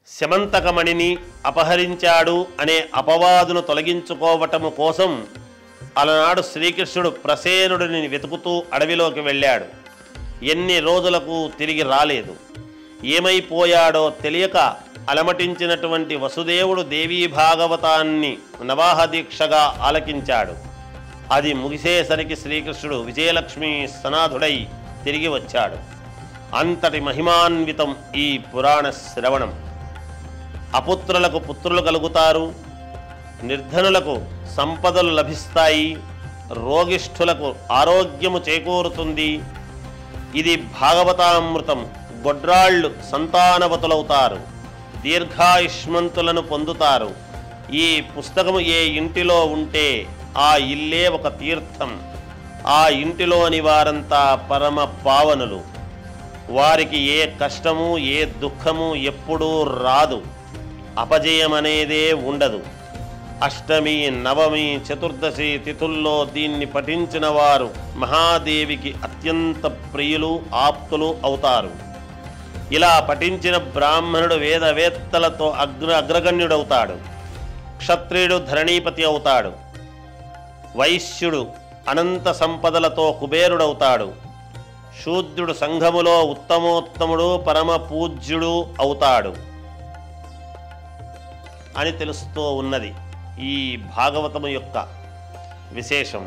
శమంతకమణిని అపహరించాడు అనే అపవాదును తొలగించుకోవటము కోసం అలనాడు శ్రీకృష్ణుడు ప్రసేనుడిని వెతుకుతూ అడవిలోకి వెళ్ళాడు. ఎన్ని రోజులకు తిరిగి రాలేదు. ఏమైపోయాడో తెలియక అలమటించినటువంటి వసుదేవుడు దేవీ భాగవతాన్ని నవాహ దీక్షగా ఆలకించాడు. అది ముగిసేసరికి శ్రీకృష్ణుడు విజయలక్ష్మి సనాథుడై తిరిగి వచ్చాడు. అంతటి మహిమాన్వితం ఈ పురాణ శ్రవణం. అపుత్రులకు పుత్రులు కలుగుతారు, నిర్ధనులకు సంపదలు లభిస్తాయి, రోగిష్ఠులకు ఆరోగ్యము చేకూరుతుంది. ఇది భాగవతామృతం. గొడ్రాళ్ళు సంతానవతులవుతారు, దీర్ఘాయుష్మంతులను పొందుతారు. ఈ పుస్తకము ఏ ఇంటిలో ఉంటే ఆ ఇల్లే ఒక తీర్థం. ఆ ఇంటిలోని వారంతా పరమ పావనులు. వారికి ఏ కష్టము ఏ దుఃఖము ఎప్పుడూ రాదు. అపజయమనేదే ఉండదు. అష్టమి, నవమి, చతుర్దశి తిథుల్లో దీన్ని పఠించిన వారు మహాదేవికి అత్యంత ప్రియులు, ఆప్తులు అవుతారు. ఇలా పఠించిన బ్రాహ్మణుడు వేదవేత్తలతో అగ్రగణ్యుడవుతాడు. క్షత్రియుడు ధరణీపతి అవుతాడు. వైశ్యుడు అనంత సంపదలతో కుబేరుడవుతాడు. శూద్రుడు సంఘములో ఉత్తమోత్తముడు, పరమ పూజ్యుడు అవుతాడు అని తెలుస్తూ ఉన్నది ఈ భాగవతము యొక్క విశేషం.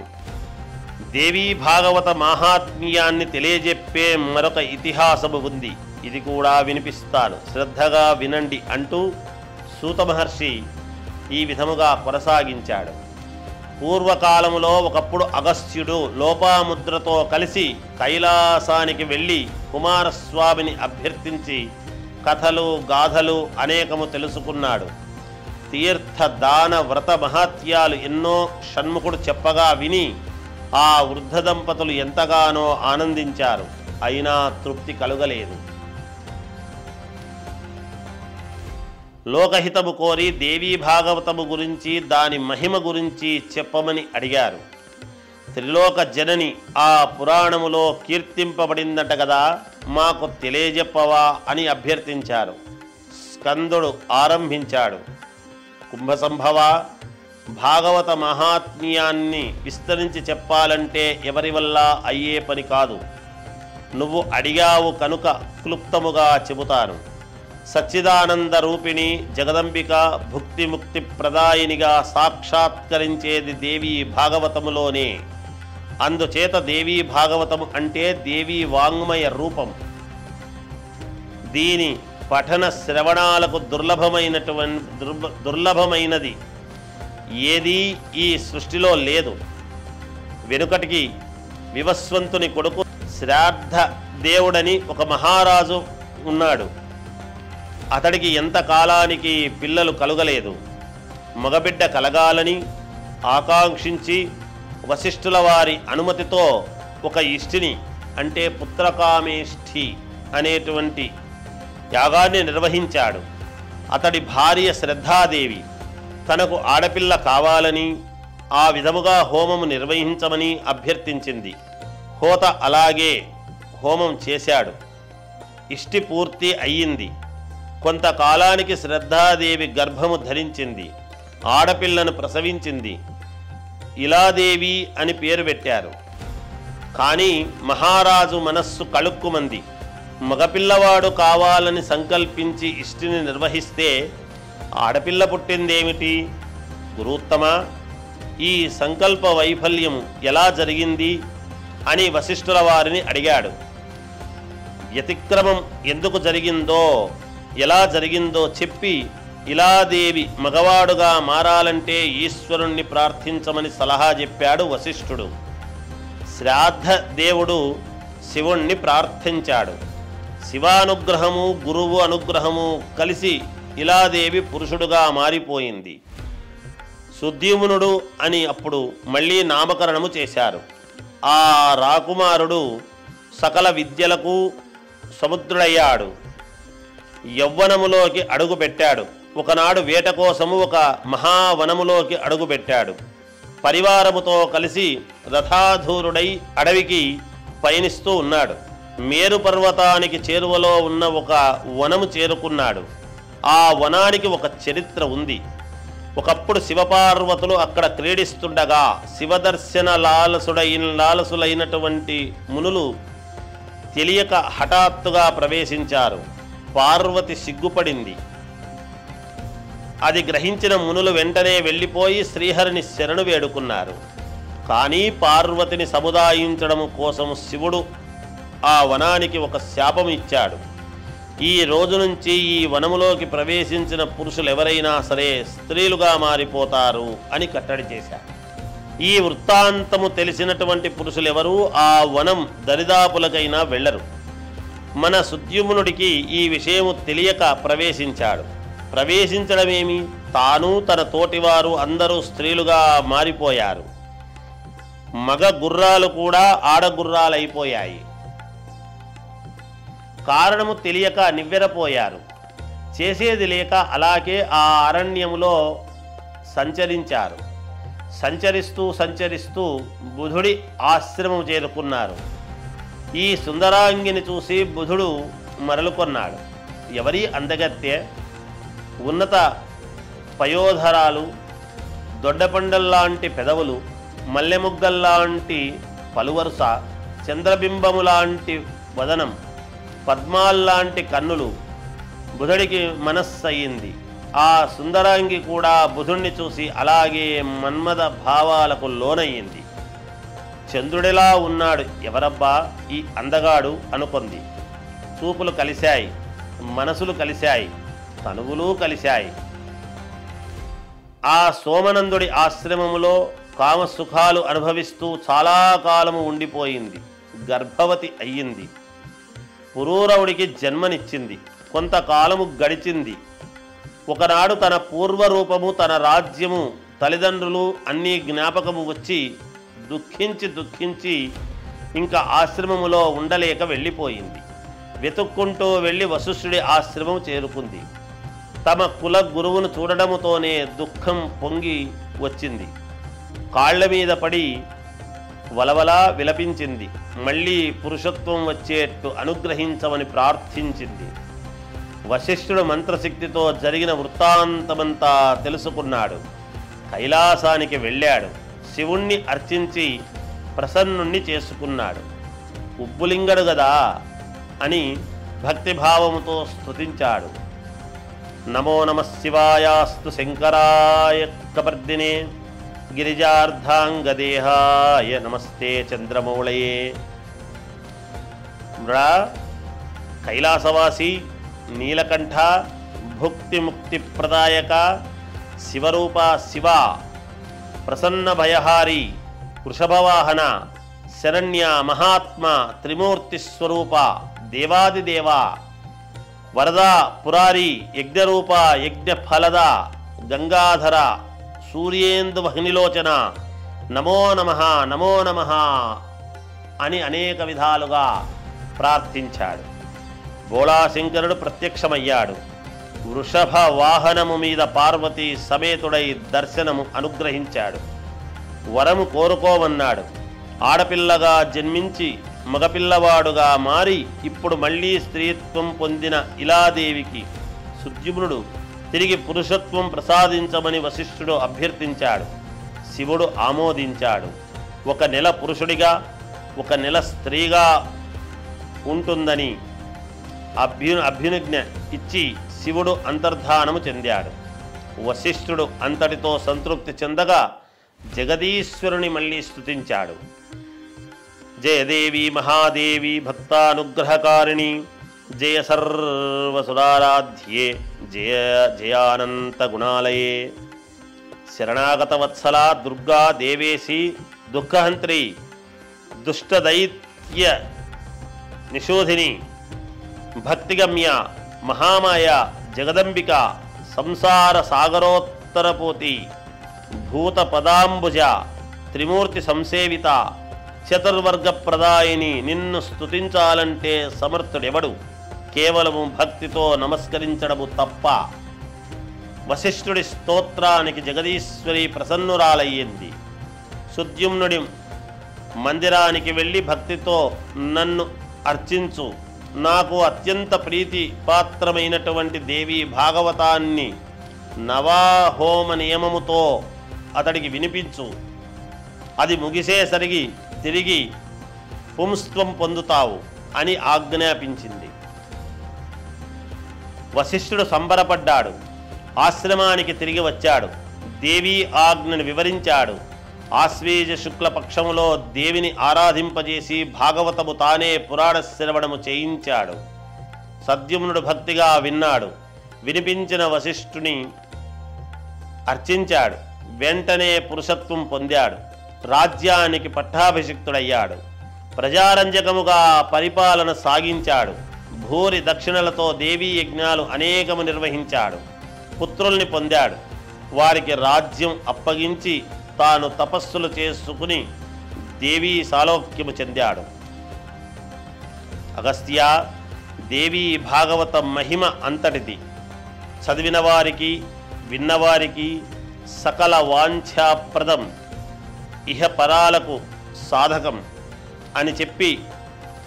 దేవీ భాగవత మహాత్మ్యాన్ని తెలియజెప్పే మరొక ఇతిహాసము ఉంది. ఇది కూడా వినిపిస్తాను, శ్రద్ధగా వినండి అంటూ సూత మహర్షి ఈ విధముగా కొనసాగించాడు. పూర్వకాలములో ఒకప్పుడు అగస్త్యుడు లోపాముద్రతో కలిసి కైలాసానికి వెళ్ళి కుమారస్వామిని అభ్యర్థించి కథలు గాథలు అనేకము తెలుసుకున్నాడు. తీర్థ దాన వ్రత మహాత్యాలు ఎన్నో షణ్ముఖుడు చెప్పగా విని ఆ వృద్ధ దంపతులు ఎంతగానో ఆనందించారు. అయినా తృప్తి కలుగలేదు. లోకహితము కోరి దేవీ భాగవతము గురించి, దాని మహిమ గురించి చెప్పమని అడిగారు. త్రిలోక జనని ఆ పురాణములో కీర్తింపబడిందట కదా, మాకు తెలియజెప్పవా అని అభ్యర్థించారు. స్కందుడు ఆరంభించాడు. కుంభసంభవ, భాగవత మహాత్మ్యాన్ని విస్తరించి చెప్పాలంటే ఎవరి వల్ల అయ్యే పని కాదు. నువ్వు అడిగావు కనుక క్లుప్తముగా చెబుతాను. సచ్చిదానంద రూపిణి జగదంబిక భుక్తి ముక్తి ప్రదాయినిగా సాక్షాత్కరించేది దేవీ భాగవతములోనే. అందుచేత దేవీ భాగవతము అంటే దేవీ వాంగ్మయ రూపం. దీని పఠన శ్రవణాలకు దుర్లభమైనది ఏదీ ఈ సృష్టిలో లేదు. వెనుకటికి వివస్వంతుని కొడుకు శ్రాద్ధ దేవుడని ఒక మహారాజు ఉన్నాడు. అతడికి ఎంత కాలానికి పిల్లలు కలుగలేదు. మగబిడ్డ కలగాలని ఆకాంక్షించి వశిష్ఠుల వారి అనుమతితో ఒక ఇష్టిని అంటే పుత్రకామేష్ఠి అనేటువంటి యాగాన్ని నిర్వహించాడు. అతడి భార్య శ్రద్ధాదేవి తనకు ఆడపిల్ల కావాలని ఆ విధముగా హోమము నిర్వహించమని అభ్యర్థించింది. హోత అలాగే హోమం చేశాడు. ఇష్టి పూర్తి అయ్యింది. కొంతకాలానికి శ్రద్ధాదేవి గర్భము ధరించింది. ఆడపిల్లను ప్రసవించింది. ఇలాదేవి అని పేరు పెట్టారు. కానీ మహారాజు మనస్సు కళుక్కుమంది. మగపిల్లవాడు కావాలని సంకల్పించి ఇష్టిని నిర్వహిస్తే ఆడపిల్ల పుట్టిందేమిటి? గురుత్తమా, ఈ సంకల్ప వైఫల్యం ఎలా జరిగింది అని వశిష్ఠుల వారిని అడిగాడు. వ్యతిక్రమం ఎందుకు జరిగిందో, ఎలా జరిగిందో చెప్పి ఇలాదేవి మగవాడుగా మారాలంటే ఈశ్వరుణ్ణి ప్రార్థించమని సలహా చెప్పాడు వశిష్ఠుడు. శ్రాద్ధ దేవుడు శివుణ్ణి ప్రార్థించాడు. శివానుగ్రహము గురువు అనుగ్రహము కలిసి ఇలాదేవి పురుషుడుగా మారిపోయింది. సుద్యుమ్నుడు అని అప్పుడు మళ్ళీ నామకరణము చేశారు. ఆ రాకుమారుడు సకల విద్యలకు సముద్రుడయ్యాడు. యవ్వనములోకి అడుగుపెట్టాడు. ఒకనాడు వేట కోసము ఒక మహావనములోకి అడుగుపెట్టాడు. పరివారముతో కలిసి రథాధూరుడై అడవికి పయనిస్తూ ఉన్నాడు. మేరు పర్వతానికి చేరువలో ఉన్న ఒక వనము చేరుకున్నాడు. ఆ వనానికి ఒక చరిత్ర ఉంది. ఒకప్పుడు శివపార్వతులు అక్కడ క్రీడిస్తుండగా శివదర్శన లాలసులైనటువంటి మునులు తెలియక హఠాత్తుగా ప్రవేశించారు. పార్వతి సిగ్గుపడింది. అది గ్రహించిన మునులు వెంటనే వెళ్ళిపోయి శ్రీహరిని శరణు వేడుకున్నారు. కానీ పార్వతిని సముదాయించడం కోసం శివుడు ఆ వనానికి ఒక శాపం ఇచ్చాడు. ఈ రోజు నుంచి ఈ వనములోకి ప్రవేశించిన పురుషులు ఎవరైనా సరే స్త్రీలుగా మారిపోతారు అని కట్టడి చేశారు. ఈ వృత్తాంతము తెలిసినటువంటి పురుషులు ఎవరు ఆ వనం దరిదాపులకైనా వెళ్ళరు. మన సుద్యుమ్నుడికి ఈ విషయము తెలియక ప్రవేశించాడు. ప్రవేశించడమేమి, తాను తన తోటివారు అందరూ స్త్రీలుగా మారిపోయారు. మగ గుర్రాలు కూడా ఆడగుర్రాలైపోయాయి. కారణము తెలియక నివ్వెరపోయారు. చేసేది లేక అలాగే ఆ అరణ్యములో సంచరించారు. సంచరిస్తూ బుధుడి ఆశ్రమం చేరుకున్నారు. ఈ సుందరాంగిని చూసి బుధుడు మరలుకొన్నాడు. ఎవరి అందగత్తె? ఉన్నత పయోధరాలు, దొడ్డపండల్లాంటి పెదవులు, మల్లెముగ్గల్లాంటి పలువరుస, చంద్రబింబములాంటి వదనం, పద్మాల్లాంటి కన్నులు. బుధుడికి మనస్సయింది. ఆ సుందరాంగి కూడా బుధుణ్ణి చూసి అలాగే మన్మథ భావాలకు లోనయ్యింది. చంద్రుడిలా ఉన్నాడు, ఎవరబ్బా ఈ అందగాడు అనుకుంది. చూపులు కలిశాయి, మనసులు కలిశాయి, తనువులు కలిశాయి. ఆ సోమనందుడి ఆశ్రమములో కామసుఖాలు అనుభవిస్తూ చాలా కాలము ఉండిపోయింది. గర్భవతి అయ్యింది. పురూరవుడికి జన్మనిచ్చింది. కొంతకాలము గడిచింది. ఒకనాడు తన పూర్వరూపము, తన రాజ్యము, తల్లిదండ్రులు అన్నీ జ్ఞాపకము వచ్చి దుఃఖించి ఇంకా ఆశ్రమములో ఉండలేక వెళ్ళిపోయింది. వెతుక్కుంటూ వెళ్ళి వశిష్ఠుడి ఆశ్రమం చేరుకుంది. తమ కుల గురువును చూడడముతోనే దుఃఖం పొంగి వచ్చింది. కాళ్ల మీద పడి వలవలా విలపించింది. మళ్ళీ పురుషత్వం వచ్చేట్టు అనుగ్రహించమని ప్రార్థించింది. వశిష్ఠుడు మంత్రశక్తితో జరిగిన వృత్తాంతమంతా తెలుసుకున్నాడు. కైలాసానికి వెళ్ళాడు. శివుణ్ణి అర్చించి ప్రసన్నుణ్ణి చేసుకున్నాడు. ఉబ్బులింగడు గదా అని భక్తిభావముతో స్తుతించాడు. నమో నమః శివాయాస్తు శంకరాయ కపర్దినే గిరిజార్ధాంగదేహాయ నమస్తే చంద్రమౌళయే. మ్రా కైలాసవాసి, నీలకంఠ, భుక్తి ముక్తి ప్రదాయక, శివరూప శివ, ప్రసన్న భయహారి, వృషభవాహన, శరణ్య, మహాత్మ, త్రిమూర్తి స్వరూప, దేవాదిదేవ, వరద, పురారి, యజ్ఞరూప, యజ్ఞఫలద, గంగాధర, సూర్యేందు వహ్నిలోచన, నమో నమః నమో నమః అని అనేక విధాలుగా ప్రార్థించాడు. బోళాశంకరుడు ప్రత్యక్షమయ్యాడు. వృషభ వాహనము మీద పార్వతీ సమేతుడై దర్శనము అనుగ్రహించాడు. వరము కోరుకోమన్నాడు. ఆడపిల్లగా జన్మించి మగపిల్లవాడుగా మారి ఇప్పుడు మళ్ళీ స్త్రీత్వం పొందిన ఇలాదేవికి సుద్యుమ్నుడు తిరిగి పురుషత్వం ప్రసాదించమని వశిష్ఠుడు అభ్యర్థించాడు. శివుడు ఆమోదించాడు. 1 నెల పురుషుడిగా 1 నెల స్త్రీగా ఉంటుందని అభ్యునిజ్ఞ ఇచ్చి శివుడు అంతర్ధానము చెందాడు. వశిష్ఠుడు అంతటితో సంతృప్తి చెందగా జగదీశ్వరుని మళ్ళీ స్తుతించాడు. జయదేవి మహాదేవి భక్తానుగ్రహకారిణి, జయ సర్వసురారాధ్యే, జయ జయానంత గుణాలయే, శరణాగత వత్సల దుర్గా దేవేశి, దుఃఖహంత్రి, దుష్టదైత్య నిషోధిని, భక్తిగమ్య, మహామాయ, జగదంబిక, సంసార సాగరోత్తరపోతి, భూత పదాంబుజ, త్రిమూర్తి సంసేవిత, చతుర్వర్గ ప్రదాయిని, నిన్ను స్తుతించాలంటే సమర్థుడెవడు? కేవలము భక్తితో నమస్కరించడము తప్ప. వశిష్ఠుడి స్తోత్రానికి జగదీశ్వరి ప్రసన్నురాలయ్యింది. సుద్యుమ్నుడి మందిరానికి వెళ్ళి భక్తితో నన్ను అర్చించు, నాకు అత్యంత ప్రీతి పాత్రమైనటువంటి దేవి భాగవతాన్ని నవాహోమ నియమముతో అతడికి వినిపించు. అది ముగిసేసరికి తిరిగి పుంస్త్వం పొందుతావు అని ఆజ్ఞాపించింది. వశిష్ఠుడు సంబరపడ్డాడు. ఆశ్రమానికి తిరిగి వచ్చాడు. దేవీ ఆజ్ఞను వివరించాడు. ఆశ్వేజ శుక్ల పక్షములో దేవిని ఆరాధింపజేసి భాగవతము తానే పురాణ శ్రవణము చేయించాడు. సద్యుమ్నుడు భక్తిగా విన్నాడు. వినిపించిన వశిష్ఠుని అర్చించాడు. వెంటనే పురుషత్వం పొందాడు. రాజ్యానికి పట్టాభిషిక్తుడయ్యాడు. ప్రజారంజకముగా పరిపాలన సాగించాడు. భూరి దక్షిణలతో దేవీ యజ్ఞాలు అనేకము నిర్వహించాడు. పుత్రుల్ని పొందాడు. వారికి రాజ్యం అప్పగించి తాను తపస్సులు చేసుకుని దేవీ సాలోక్యము చెందాడు. అగస్త్య, దేవీ భాగవత మహిమ అంతటిది. చదివిన వారికి విన్నవారికి సకల వాంఛాప్రదం, ఇహపరాలకు సాధకం అని చెప్పి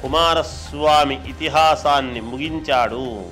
కుమారస్వామి ఇతిహాసాన్ని ముగించాడు.